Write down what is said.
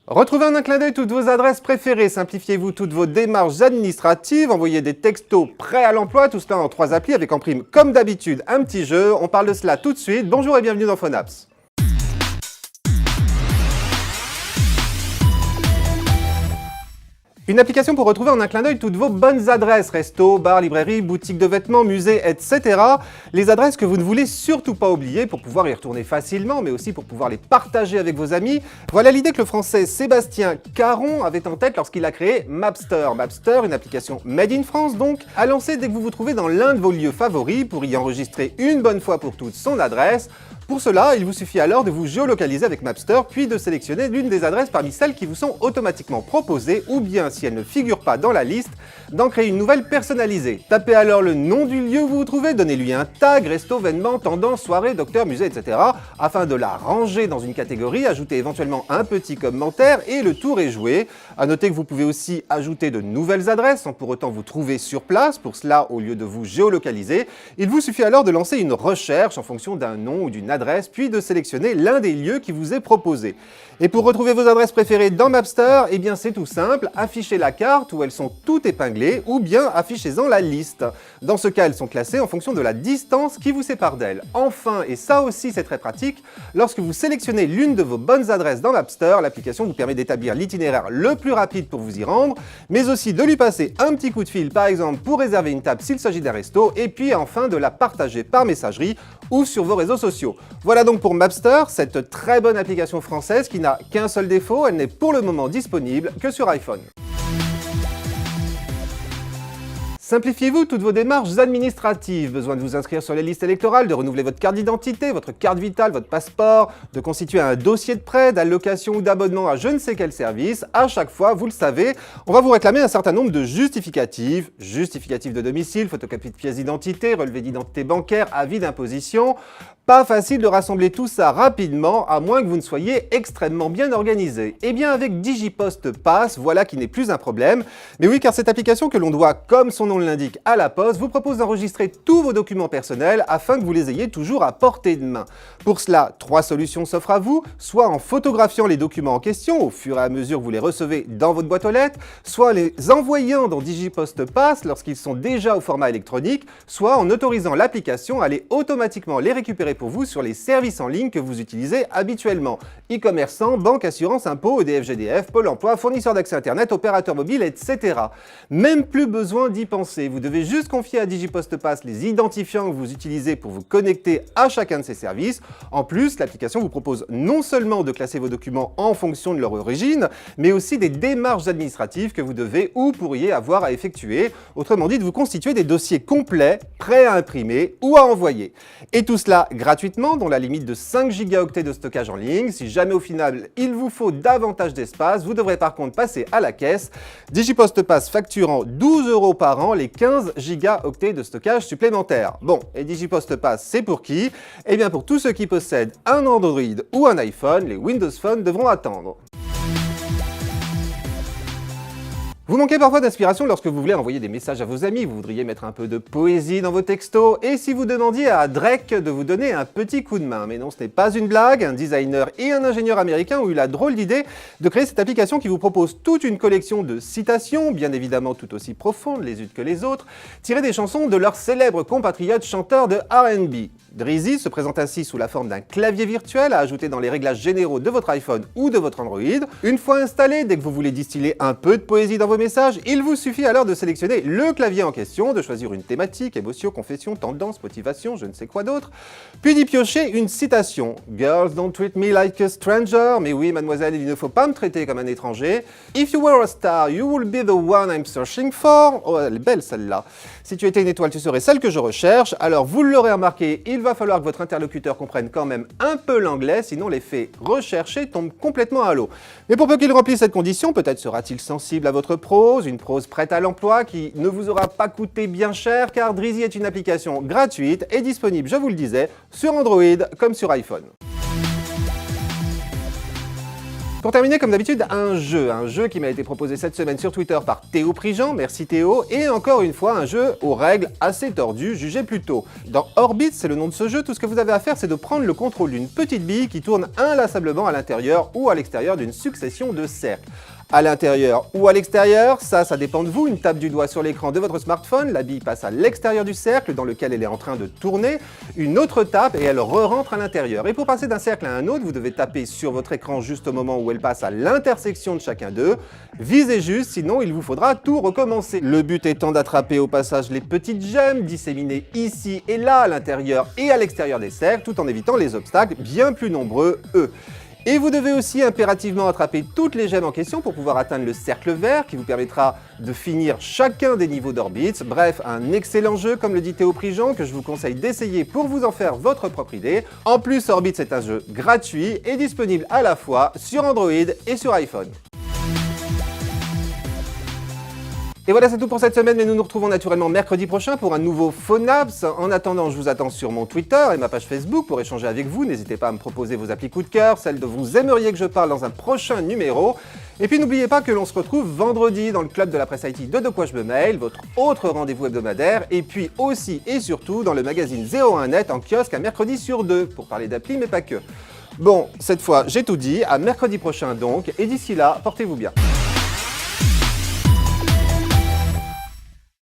Retrouvez en un clin d'œil toutes vos adresses préférées, simplifiez-vous toutes vos démarches administratives, envoyez des textos prêts à l'emploi, tout cela en 3 applis avec en prime, comme d'habitude, un petit jeu. On parle de cela tout de suite. Bonjour et bienvenue dans Phonaps. Une application pour retrouver en un clin d'œil toutes vos bonnes adresses, resto, bar, librairie, boutique de vêtements, musée, etc. Les adresses que vous ne voulez surtout pas oublier pour pouvoir y retourner facilement, mais aussi pour pouvoir les partager avec vos amis. Voilà l'idée que le français Sébastien Caron avait en tête lorsqu'il a créé Mapster. Mapster, une application made in France donc, à lancer dès que vous vous trouvez dans l'un de vos lieux favoris pour y enregistrer une bonne fois pour toutes son adresse. Pour cela, il vous suffit alors de vous géolocaliser avec Mapster, puis de sélectionner l'une des adresses parmi celles qui vous sont automatiquement proposées, ou bien, si elles ne figurent pas dans la liste, d'en créer une nouvelle personnalisée. Tapez alors le nom du lieu où vous vous trouvez, donnez-lui un tag, resto, événement, tendance, soirée, docteur, musée, etc. afin de la ranger dans une catégorie, ajoutez éventuellement un petit commentaire et le tour est joué. À noter que vous pouvez aussi ajouter de nouvelles adresses sans pour autant vous trouver sur place. Pour cela, au lieu de vous géolocaliser, il vous suffit alors de lancer une recherche en fonction d'un nom ou d'une adresse, puis de sélectionner l'un des lieux qui vous est proposé. Et pour retrouver vos adresses préférées dans Mapster, eh bien c'est tout simple, affichez la carte où elles sont toutes épinglées, ou bien affichez-en la liste. Dans ce cas, elles sont classées en fonction de la distance qui vous sépare d'elles. Enfin, et ça aussi c'est très pratique, lorsque vous sélectionnez l'une de vos bonnes adresses dans Mapster, l'application vous permet d'établir l'itinéraire le plus rapide pour vous y rendre, mais aussi de lui passer un petit coup de fil, par exemple pour réserver une table s'il s'agit d'un resto, et puis enfin de la partager par messagerie ou sur vos réseaux sociaux. Voilà donc pour Mapster, cette très bonne application française qui n'a qu'un seul défaut, elle n'est pour le moment disponible que sur iPhone. Simplifiez-vous toutes vos démarches administratives. Besoin de vous inscrire sur les listes électorales, de renouveler votre carte d'identité, votre carte vitale, votre passeport, de constituer un dossier de prêt, d'allocation ou d'abonnement à je ne sais quel service. À chaque fois, vous le savez, on va vous réclamer un certain nombre de justificatifs. Justificatifs de domicile, photocopie de pièce d'identité, relevé d'identité bancaire, avis d'imposition. Pas facile de rassembler tout ça rapidement, à moins que vous ne soyez extrêmement bien organisé. Eh bien avec Digipost Pass, voilà qui n'est plus un problème. Mais oui, car cette application que l'on doit, comme son nom l'indique, à la poste, vous propose d'enregistrer tous vos documents personnels afin que vous les ayez toujours à portée de main. Pour cela, 3 solutions s'offrent à vous, soit en photographiant les documents en question au fur et à mesure que vous les recevez dans votre boîte aux lettres, soit les envoyant dans Digipost Pass lorsqu'ils sont déjà au format électronique, soit en autorisant l'application à aller automatiquement les récupérer pour vous sur les services en ligne que vous utilisez habituellement. E-commerçants, banque, assurance, impôts, EDF, GDF, Pôle emploi, fournisseurs d'accès Internet, opérateurs mobiles, etc. Même plus besoin d'y penser. Vous devez juste confier à Digipost Pass les identifiants que vous utilisez pour vous connecter à chacun de ces services. En plus, l'application vous propose non seulement de classer vos documents en fonction de leur origine, mais aussi des démarches administratives que vous devez ou pourriez avoir à effectuer. Autrement dit, de vous constituer des dossiers complets, prêts à imprimer ou à envoyer. Et tout cela gratuitement, dans la limite de 5 gigaoctets de stockage en ligne. Si jamais au final il vous faut davantage d'espace, vous devrez par contre passer à la caisse. Digipost Pass facturant 12 € par an les 15 gigaoctets de stockage supplémentaires. Bon, et Digipost Pass c'est pour qui? Eh bien pour tous ceux qui possèdent un Android ou un iPhone, les Windows Phone devront attendre. Vous manquez parfois d'inspiration lorsque vous voulez envoyer des messages à vos amis, vous voudriez mettre un peu de poésie dans vos textos, et si vous demandiez à Drake de vous donner un petit coup de main. Mais non, ce n'est pas une blague, un designer et un ingénieur américain ont eu la drôle d'idée de créer cette application qui vous propose toute une collection de citations, bien évidemment tout aussi profondes les unes que les autres, tirées des chansons de leurs célèbres compatriotes chanteurs de R&B. Dreezy se présente ainsi sous la forme d'un clavier virtuel à ajouter dans les réglages généraux de votre iPhone ou de votre Android. Une fois installé, dès que vous voulez distiller un peu de poésie dans vos messages, il vous suffit alors de sélectionner le clavier en question, de choisir une thématique, émotion, confession, tendance, motivation, je ne sais quoi d'autre, puis d'y piocher une citation. « Girls don't treat me like a stranger » mais oui, mademoiselle, il ne faut pas me traiter comme un étranger. « If you were a star, you will be the one I'm searching for » oh, elle est belle celle-là. Si tu étais une étoile, tu serais celle que je recherche. Alors, vous l'aurez remarqué, il va falloir que votre interlocuteur comprenne quand même un peu l'anglais, sinon l'effet recherché tombe complètement à l'eau. Mais pour peu qu'il remplisse cette condition, peut-être sera-t-il sensible à votre prose, une prose prête à l'emploi qui ne vous aura pas coûté bien cher, car Dreezy est une application gratuite et disponible, je vous le disais, sur Android comme sur iPhone. Pour terminer, comme d'habitude, un jeu qui m'a été proposé cette semaine sur Twitter par Théo Prigent, merci Théo, et encore une fois un jeu aux règles assez tordues, jugées plus tôt. Dans Orbit, c'est le nom de ce jeu, tout ce que vous avez à faire c'est de prendre le contrôle d'une petite bille qui tourne inlassablement à l'intérieur ou à l'extérieur d'une succession de cercles. À l'intérieur ou à l'extérieur, ça dépend de vous, une tape du doigt sur l'écran de votre smartphone, la bille passe à l'extérieur du cercle dans lequel elle est en train de tourner, une autre tape et elle re-rentre à l'intérieur. Et pour passer d'un cercle à un autre, vous devez taper sur votre écran juste au moment où elle passe à l'intersection de chacun d'eux. Visez juste, sinon il vous faudra tout recommencer. Le but étant d'attraper au passage les petites gemmes disséminées ici et là à l'intérieur et à l'extérieur des cercles, tout en évitant les obstacles bien plus nombreux, eux. Et vous devez aussi impérativement attraper toutes les gemmes en question pour pouvoir atteindre le cercle vert qui vous permettra de finir chacun des niveaux d'Orbit. Bref, un excellent jeu comme le dit Théo Prigent que je vous conseille d'essayer pour vous en faire votre propre idée. En plus, Orbit c'est un jeu gratuit et disponible à la fois sur Android et sur iPhone. Et voilà, c'est tout pour cette semaine, mais nous nous retrouvons naturellement mercredi prochain pour un nouveau Phonaps. En attendant, je vous attends sur mon Twitter et ma page Facebook pour échanger avec vous. N'hésitez pas à me proposer vos applis coup de cœur, celles dont vous aimeriez que je parle dans un prochain numéro. Et puis n'oubliez pas que l'on se retrouve vendredi dans le club de la presse IT de quoi je me mail, votre autre rendez-vous hebdomadaire, et puis aussi et surtout dans le magazine 01net en kiosque un mercredi sur 2, pour parler d'appli mais pas que. Bon, cette fois j'ai tout dit, à mercredi prochain donc, et d'ici là, portez-vous bien.